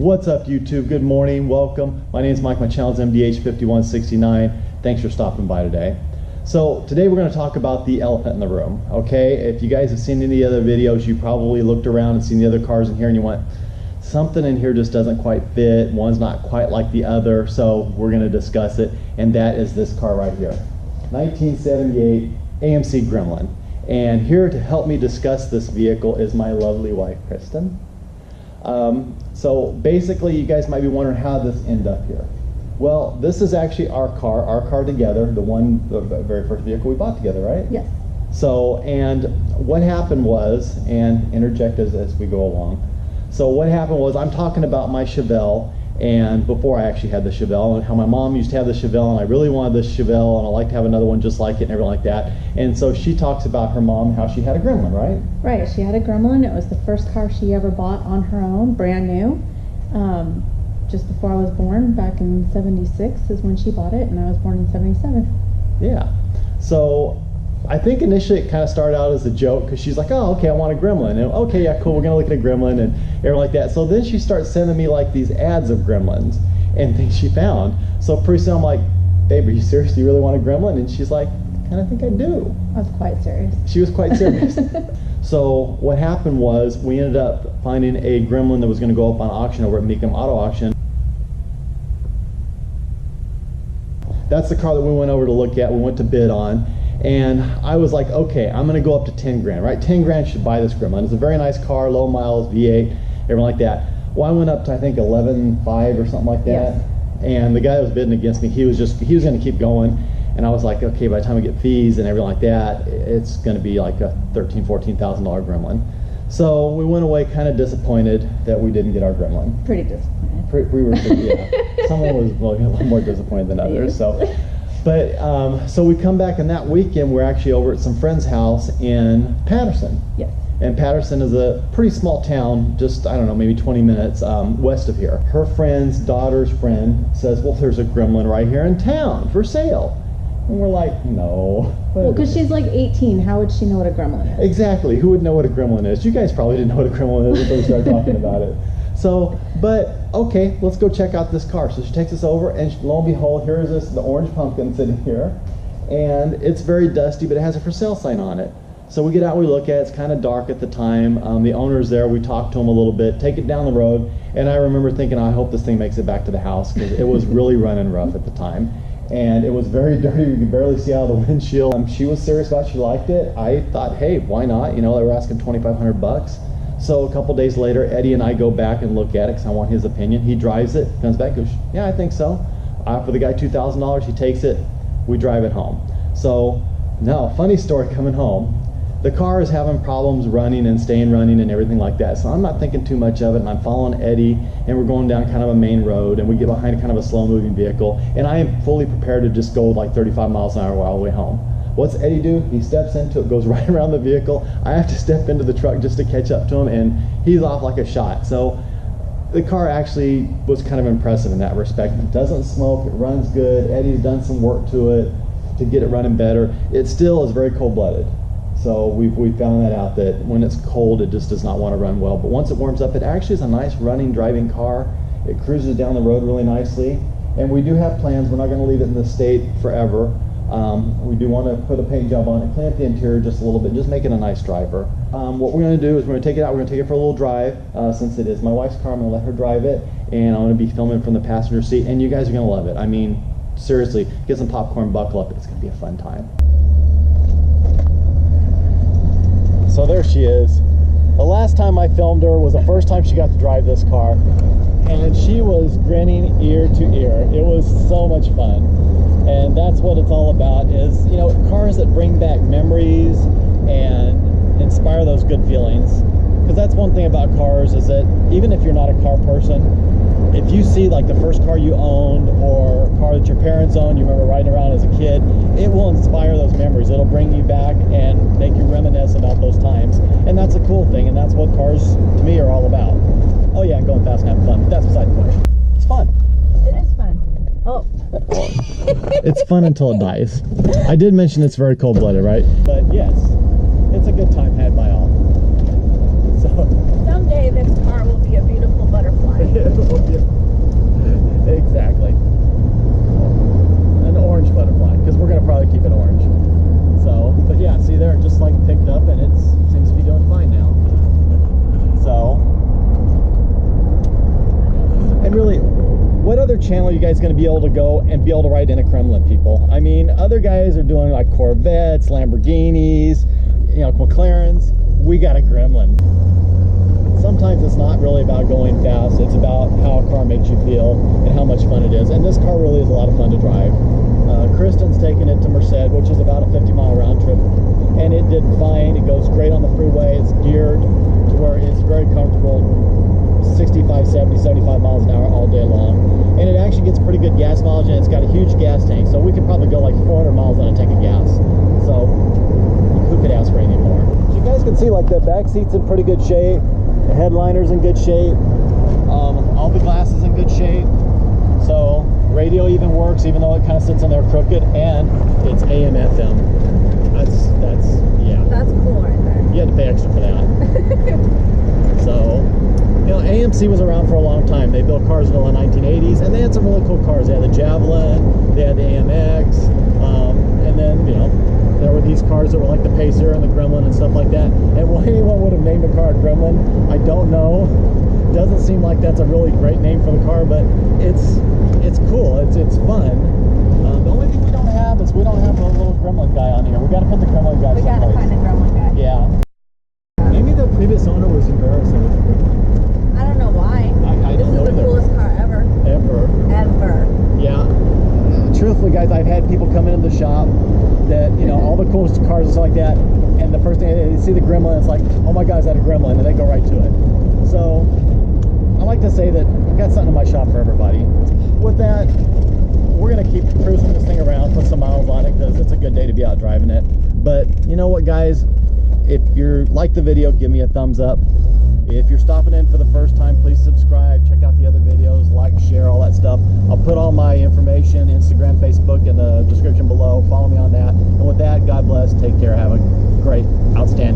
What's up, YouTube? Good morning, welcome. My name is Mike, my channel is MDH5169. Thanks for stopping by today. So today we're going to talk about the elephant in the room, okay? If you guys have seen any other videos, you probably looked around and seen the other cars in here and you went, something in here just doesn't quite fit, one's not quite like the other, so we're going to discuss it, and that is this car right here. 1978 AMC Gremlin. And here to help me discuss this vehicle is my lovely wife, Kristen. So basically, you guys might be wondering how this ended up here. Well, this is actually our car together, the very first vehicle we bought together, right? Yes. So, and what happened was, and interject as we go along. So what happened was, I'm talking about my Chevelle, and before I actually had the Chevelle, and how my mom used to have the Chevelle, and I really wanted this Chevelle, and I'd like to have another one just like it and everything like that. And so she talks about her mom, how she had a Gremlin, right? Right, she had a Gremlin. It was the first car she ever bought on her own, brand new. Just before I was born, back in '76 is when she bought it, and I was born in '77. Yeah. So I think initially it kind of started out as a joke, because she's like, oh, okay, I want a Gremlin. And okay, yeah, cool, we're going to look at a Gremlin and everything like that. So then she starts sending me like these ads of Gremlins and things she found. So pretty soon I'm like, babe, are you serious? Do you really want a Gremlin? And she's like, I think I do. I was quite serious. She was quite serious. So what happened was we ended up finding a Gremlin that was going to go up on auction over at Mecum Auto Auction. That's the car that we went over to look at, we went to bid on. And I was like, okay, I'm gonna go up to 10 grand, right? 10 grand should buy this Gremlin. It's a very nice car, low miles, V8, everything like that. Well, I went up to, I think, 11.5 or something like that. Yes. And the guy that was bidding against me, he was gonna keep going. And I was like, okay, by the time I get fees and everything like that, it's gonna be like a $13,000, $14,000 Gremlin. So we went away kind of disappointed that we didn't get our Gremlin. Pretty disappointed. We were pretty, yeah. Someone was a little more disappointed than others, so. But, so we come back, and that weekend we're actually over at some friend's house in Patterson. Yes. And Patterson is a pretty small town, just, I don't know, maybe 20 minutes west of here. Her friend's daughter's friend says, well, there's a Gremlin right here in town for sale. And we're like, no. Well, because she's like 18, how would she know what a Gremlin is? Exactly, who would know what a Gremlin is? You guys probably didn't know what a Gremlin is until we started talking about it. So, but, okay, let's go check out this car. So she takes us over, and lo and behold, here is the orange pumpkin sitting here. And it's very dusty, but it has a for sale sign on it. So we get out, we look at it, it's kind of dark at the time. The owner's there, we talk to him a little bit, take it down the road, and I remember thinking, I hope this thing makes it back to the house, because it was really running rough at the time. And it was very dirty, we could barely see out of the windshield. She was serious about it, she liked it. I thought, hey, why not? You know, they were asking $2,500. So a couple days later, Eddie and I go back and look at it because I want his opinion. He drives it, comes back, goes, yeah, I think so. I offer the guy $2,000, he takes it, we drive it home. So now, funny story coming home. The car is having problems running and staying running and everything like that. So I'm not thinking too much of it, and I'm following Eddie, and we're going down kind of a main road, and we get behind kind of a slow moving vehicle, and I am fully prepared to just go like 35 miles an hour all the way home. What's Eddie do? He steps into it, goes right around the vehicle. I have to step into the truck just to catch up to him, and he's off like a shot. So the car actually was kind of impressive in that respect. It doesn't smoke, it runs good. Eddie's done some work to it to get it running better. It still is very cold-blooded. So we found that out, that when it's cold, it just does not want to run well. But once it warms up, it actually is a nice running, driving car. It cruises down the road really nicely. And we do have plans. We're not going to leave it in the state forever. We do want to put a paint job on it, clean up the interior just a little bit, just make it a nice driver. What we're going to do is we're going to take it out, we're going to take it for a little drive. Since it is my wife's car, I'm going to let her drive it, and I'm going to be filming from the passenger seat, and you guys are going to love it. I mean, seriously, get some popcorn, buckle up, it's going to be a fun time. So there she is. The last time I filmed her was the first time she got to drive this car, and she was grinning ear to ear. It was so much fun. And that's what it's all about, is, you know, cars that bring back memories and inspire those good feelings. Because that's one thing about cars, is that even if you're not a car person, if you see like the first car you owned or a car that your parents owned, you remember riding around as a kid, it will inspire those memories. It'll bring you back and make you reminisce about those times. And that's a cool thing, and that's what cars, to me, are all about. Oh yeah, going fast and having fun, but that's beside the point. It's fun. It is fun. Oh. It's fun until it dies. I did mention it's very cold-blooded, right? But yes, it's a good time had by all. So someday this car will be a beautiful butterfly. channel you guys going to be able to go and be able to ride in a Gremlin, people. I mean, other guys are doing like Corvettes, Lamborghinis, you know, McLarens. We got a Gremlin. Sometimes it's not really about going fast, it's about how a car makes you feel and how much fun it is. And this car really is a lot of fun to drive. Kristen's taking it to Merced, which is about a 50-mile round trip, and it did fine. It goes great on the freeway. It's geared to where it's very comfortable, 65, 70, 75 miles an hour all day long. And it actually gets pretty good gas mileage, and it's got a huge gas tank, so we could probably go like 400 miles on a tank of gas. So who could ask for anything more? As you guys can see, like the back seat's in pretty good shape, the headliner's in good shape, all the glass is in good shape. So radio even works, even though it kind of sits in there crooked, and it's AM FM. That's cool right there. You had to pay extra for that. So, you know, AMC was around for a long time. They built cars until the 1980s, and they had some really cool cars. They had the Javelin, they had the AMX, and then, you know, there were these cars that were like the Pacer and the Gremlin and stuff like that. And why anyone would have named a car a Gremlin, I don't know. Doesn't seem like that's a really great name for the car, but it's cool. It's fun. The only thing we don't have is we don't have a little Gremlin guy on here. We got to put the Gremlin guy. We got to find a Gremlin guy. Yeah. Maybe the previous owner was embarrassing. I don't know why. I don't know. This is the coolest car ever. Ever. Yeah. Truthfully, guys, I've had people come into the shop that, you know, all the coolest cars and stuff like that, and the first thing they see the Gremlin, it's like, oh my God, is that a Gremlin? And they go right to it. So I like to say that I've got something in my shop for everybody. With that, we're going to keep cruising this thing around, put some miles on it, because it's a good day to be out driving it. But you know what, guys? If you like the video, give me a thumbs up. If you're stopping in for the first time, please subscribe. Check out the other videos, like, share, all that stuff. I'll put all my information, Instagram, Facebook, in the description below. Follow me on that. And with that, God bless. Take care. Have a great, outstanding